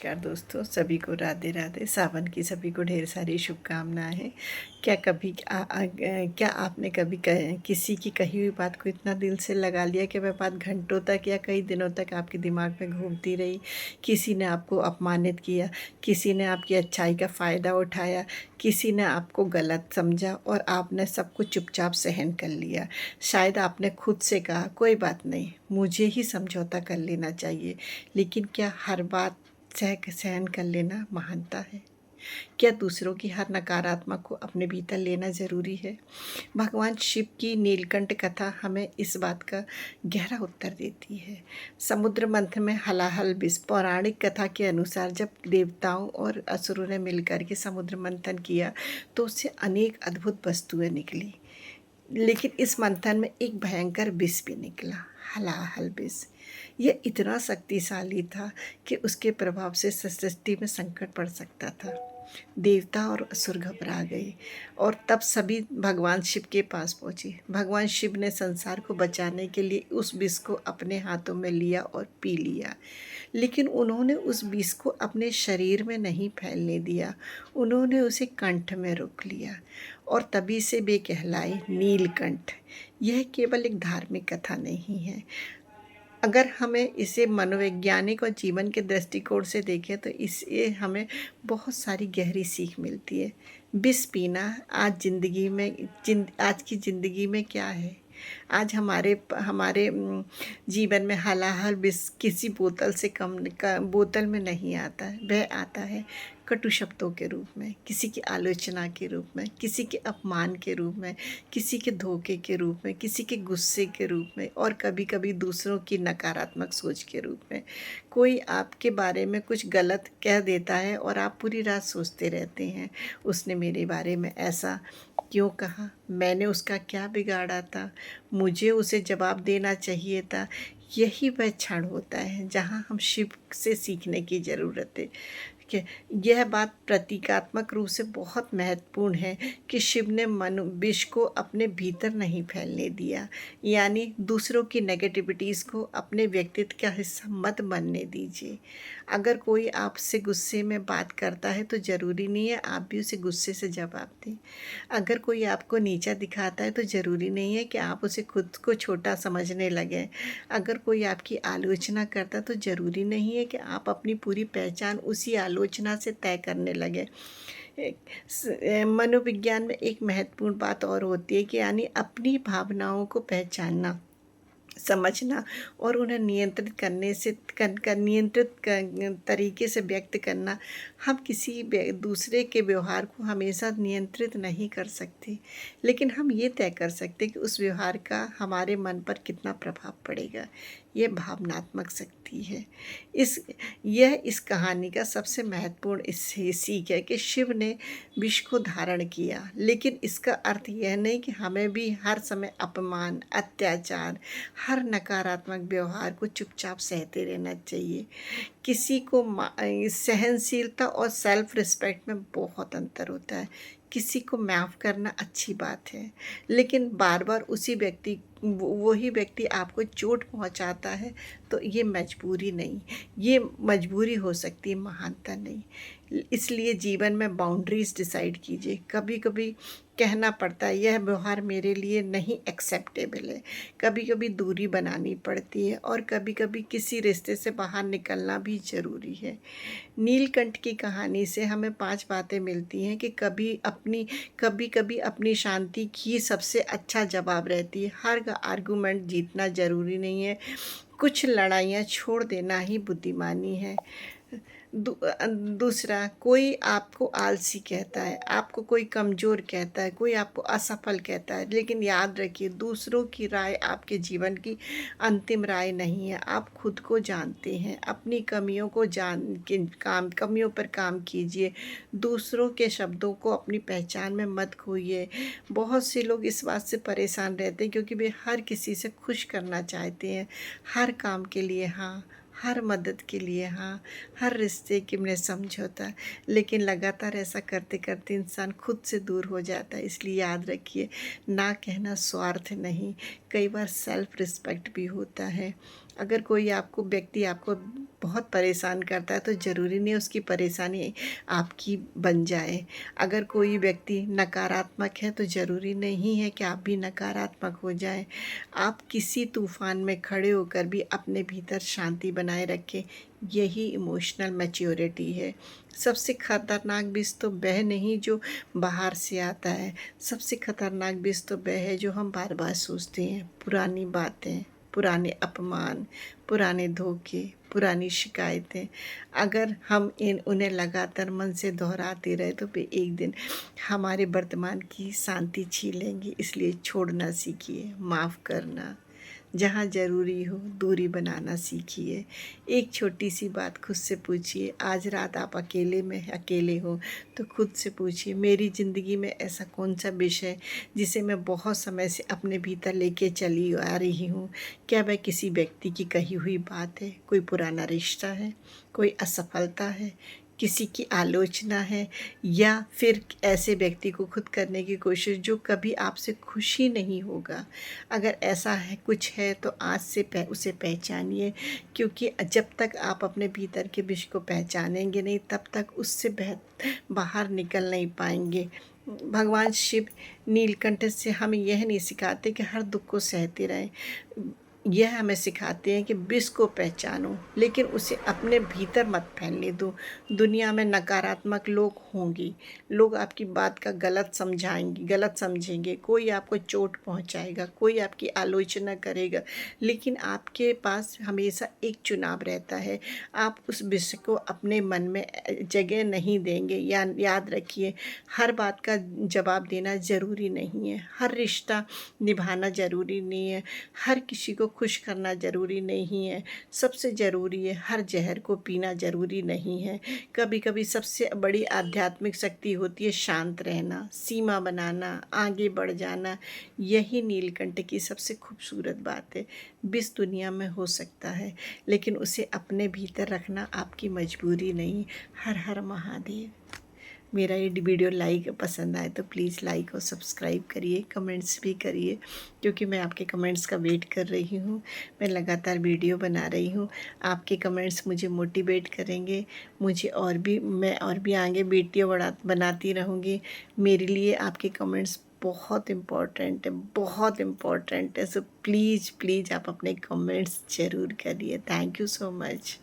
नमस्कार दोस्तों, सभी को राधे राधे। सावन की सभी को ढेर सारी शुभकामनाएं हैं। क्या आपने कभी किसी की कही हुई बात को इतना दिल से लगा लिया कि वह बात घंटों तक या कई दिनों तक आपके दिमाग में घूमती रही? किसी ने आपको अपमानित किया, किसी ने आपकी अच्छाई का फ़ायदा उठाया, किसी ने आपको गलत समझा और आपने सब कुछ चुपचाप सहन कर लिया। शायद आपने खुद से कहा कोई बात नहीं, मुझे ही समझौता कर लेना चाहिए। लेकिन क्या हर बात सहन कर लेना महानता है? क्या दूसरों की हर नकारात्मक को अपने भीतर लेना ज़रूरी है? भगवान शिव की नीलकंठ कथा हमें इस बात का गहरा उत्तर देती है। समुद्र मंथन में हलाहल विष। पौराणिक कथा के अनुसार जब देवताओं और असुरों ने मिलकर के समुद्र मंथन किया तो उससे अनेक अद्भुत वस्तुएं निकली। लेकिन इस मंथन में एक भयंकर विष भी निकला, हलाहल विष। यह इतना शक्तिशाली था कि उसके प्रभाव से सृष्टि में संकट पड़ सकता था। देवता और असुर घबरा गए और तब सभी भगवान शिव के पास पहुंचे। भगवान शिव ने संसार को बचाने के लिए उस विष को अपने हाथों में लिया और पी लिया। लेकिन उन्होंने उस विष को अपने शरीर में नहीं फैलने दिया, उन्होंने उसे कंठ में रोक लिया और तभी से वे कहलाए नीलकंठ। यह केवल एक धार्मिक कथा नहीं है। अगर हमें इसे मनोवैज्ञानिक और जीवन के दृष्टिकोण से देखें तो इससे हमें बहुत सारी गहरी सीख मिलती है। विष पीना आज की ज़िंदगी में क्या है? आज हमारे हमारे जीवन में हलाहल विष किसी बोतल से कम बोतल में नहीं आता है। वह आता है कटु शब्दों के रूप में, किसी की आलोचना के रूप में, किसी के अपमान के रूप में, किसी के धोखे के रूप में, किसी के गुस्से के रूप में और कभी कभी दूसरों की नकारात्मक सोच के रूप में। कोई आपके बारे में कुछ गलत कह देता है और आप पूरी रात सोचते रहते हैं, उसने मेरे बारे में ऐसा क्यों कहा, मैंने उसका क्या बिगाड़ा था, मुझे उसे जवाब देना चाहिए था। यही वह क्षण होता है जहाँ हम शिव से सीखने की ज़रूरत है कि यह बात प्रतीकात्मक रूप से बहुत महत्वपूर्ण है कि शिव ने विष को अपने भीतर नहीं फैलने दिया, यानी दूसरों की नेगेटिविटीज़ को अपने व्यक्तित्व का हिस्सा मत बनने दीजिए। अगर कोई आपसे गुस्से में बात करता है तो ज़रूरी नहीं है आप भी उसे गुस्से से जवाब दें। अगर कोई आपको नीचा दिखाता है तो ज़रूरी नहीं है कि आप उसे खुद को छोटा समझने लगें। अगर कोई आपकी आलोचना करता है तो ज़रूरी नहीं है कि आप अपनी पूरी पहचान उसी आलोचना से तय करने लगें। मनोविज्ञान में एक महत्वपूर्ण बात और होती है कि यानी अपनी भावनाओं को पहचानना, समझना और उन्हें नियंत्रित करने से नियंत्रित तरीके से व्यक्त करना। हम किसी दूसरे के व्यवहार को हमेशा नियंत्रित नहीं कर सकते, लेकिन हम ये तय कर सकते कि उस व्यवहार का हमारे मन पर कितना प्रभाव पड़ेगा। ये भावनात्मक शक्ति है। इस कहानी का सबसे महत्वपूर्ण सीख है कि शिव ने विष को धारण किया, लेकिन इसका अर्थ यह नहीं कि हमें भी हर समय अपमान, अत्याचार, हर नकारात्मक व्यवहार को चुपचाप सहते रहना चाहिए। किसी को सहनशीलता और सेल्फ रिस्पेक्ट में बहुत अंतर होता है। किसी को माफ़ करना अच्छी बात है, लेकिन बार बार वही व्यक्ति आपको चोट पहुंचाता है तो ये मजबूरी नहीं, ये मजबूरी हो सकती है, महानता नहीं। इसलिए जीवन में बाउंड्रीज डिसाइड कीजिए। कभी कभी कहना पड़ता है यह व्यवहार मेरे लिए नहीं एक्सेप्टेबल है, कभी कभी दूरी बनानी पड़ती है और कभी कभी किसी रिश्ते से बाहर निकलना भी ज़रूरी है। नीलकंठ की कहानी से हमें 5 बातें मिलती हैं कि कभी कभी अपनी शांति की सबसे अच्छा जवाब रहती है। हर आर्गूमेंट जीतना ज़रूरी नहीं है, कुछ लड़ाइयाँ छोड़ देना ही बुद्धिमानी है। दूसरा, कोई आपको आलसी कहता है, आपको कोई कमज़ोर कहता है, कोई आपको असफल कहता है, लेकिन याद रखिए दूसरों की राय आपके जीवन की अंतिम राय नहीं है। आप खुद को जानते हैं, अपनी कमियों को जान के कमियों पर काम कीजिए। दूसरों के शब्दों को अपनी पहचान में मत खोइए। बहुत से लोग इस बात से परेशान रहते हैं क्योंकि वे हर किसी से खुश करना चाहते हैं, हर काम के लिए हाँ, हर मदद के लिए हाँ, हर रिश्ते के में समझौता। लेकिन लगातार ऐसा करते करते इंसान खुद से दूर हो जाता है। इसलिए याद रखिए, ना कहना स्वार्थ नहीं, कई बार सेल्फ रिस्पेक्ट भी होता है। अगर कोई आपको व्यक्ति आपको बहुत परेशान करता है तो ज़रूरी नहीं उसकी परेशानी आपकी बन जाए। अगर कोई व्यक्ति नकारात्मक है तो ज़रूरी नहीं है कि आप भी नकारात्मक हो जाएं। आप किसी तूफ़ान में खड़े होकर भी अपने भीतर शांति बनाए रखें, यही इमोशनल मैच्योरिटी है। सबसे खतरनाक विष तो वह नहीं जो बाहर से आता है, सबसे खतरनाक विष तो वह है जो हम बार बार सोचते हैं। पुरानी बातें, पुराने अपमान, पुराने धोखे, पुरानी शिकायतें, अगर हम उन्हें लगातार मन से दोहराते रहे तो वे एक दिन हमारे वर्तमान की शांति छीन लेंगे। इसलिए छोड़ना सीखिए, माफ़ करना, जहाँ ज़रूरी हो दूरी बनाना सीखिए। एक छोटी सी बात खुद से पूछिए, आज रात आप अकेले हो तो खुद से पूछिए, मेरी ज़िंदगी में ऐसा कौन सा विषय जिसे मैं बहुत समय से अपने भीतर लेके चली आ रही हूँ। क्या वह किसी व्यक्ति की कही हुई बात है, कोई पुराना रिश्ता है, कोई असफलता है, किसी की आलोचना है, या फिर ऐसे व्यक्ति को खुद करने की कोशिश जो कभी आपसे खुश ही नहीं होगा। अगर ऐसा है कुछ है तो आज से उसे पहचानिए, क्योंकि जब तक आप अपने भीतर के विष को पहचानेंगे नहीं तब तक उससे बाहर निकल नहीं पाएंगे। भगवान शिव नीलकंठ से हमें यह नहीं सिखाते कि हर दुख को सहते रहें, यह हमें सिखाते हैं कि विष को पहचानो लेकिन उसे अपने भीतर मत फैलने दो। दुनिया में नकारात्मक लोग होंगे, लोग आपकी बात का गलत समझेंगे, कोई आपको चोट पहुंचाएगा, कोई आपकी आलोचना करेगा, लेकिन आपके पास हमेशा एक चुनाव रहता है। आप उस विषय को अपने मन में जगह नहीं देंगे। या याद रखिए, हर बात का जवाब देना ज़रूरी नहीं है, हर रिश्ता निभाना ज़रूरी नहीं है, हर किसी को खुश करना ज़रूरी नहीं है। सबसे ज़रूरी है, हर जहर को पीना ज़रूरी नहीं है। कभी कभी सबसे बड़ी आध्यात्मिक शक्ति होती है शांत रहना, सीमा बनाना, आगे बढ़ जाना। यही नीलकंठ की सबसे खूबसूरत बात है। विष दुनिया में हो सकता है लेकिन उसे अपने भीतर रखना आपकी मजबूरी नहीं। हर हर महादेव। मेरा ये वीडियो पसंद आए तो प्लीज़ लाइक और सब्सक्राइब करिए, कमेंट्स भी करिए, क्योंकि मैं आपके कमेंट्स का वेट कर रही हूँ। मैं लगातार वीडियो बना रही हूँ, आपके कमेंट्स मुझे मोटिवेट करेंगे। मैं और भी आगे वीडियो बनाती रहूँगी। मेरे लिए आपके कमेंट्स बहुत इम्पोर्टेंट है, बहुत इम्पोर्टेंट है। सो प्लीज़ प्लीज़ आप अपने कमेंट्स ज़रूर करिए। Thank you so much.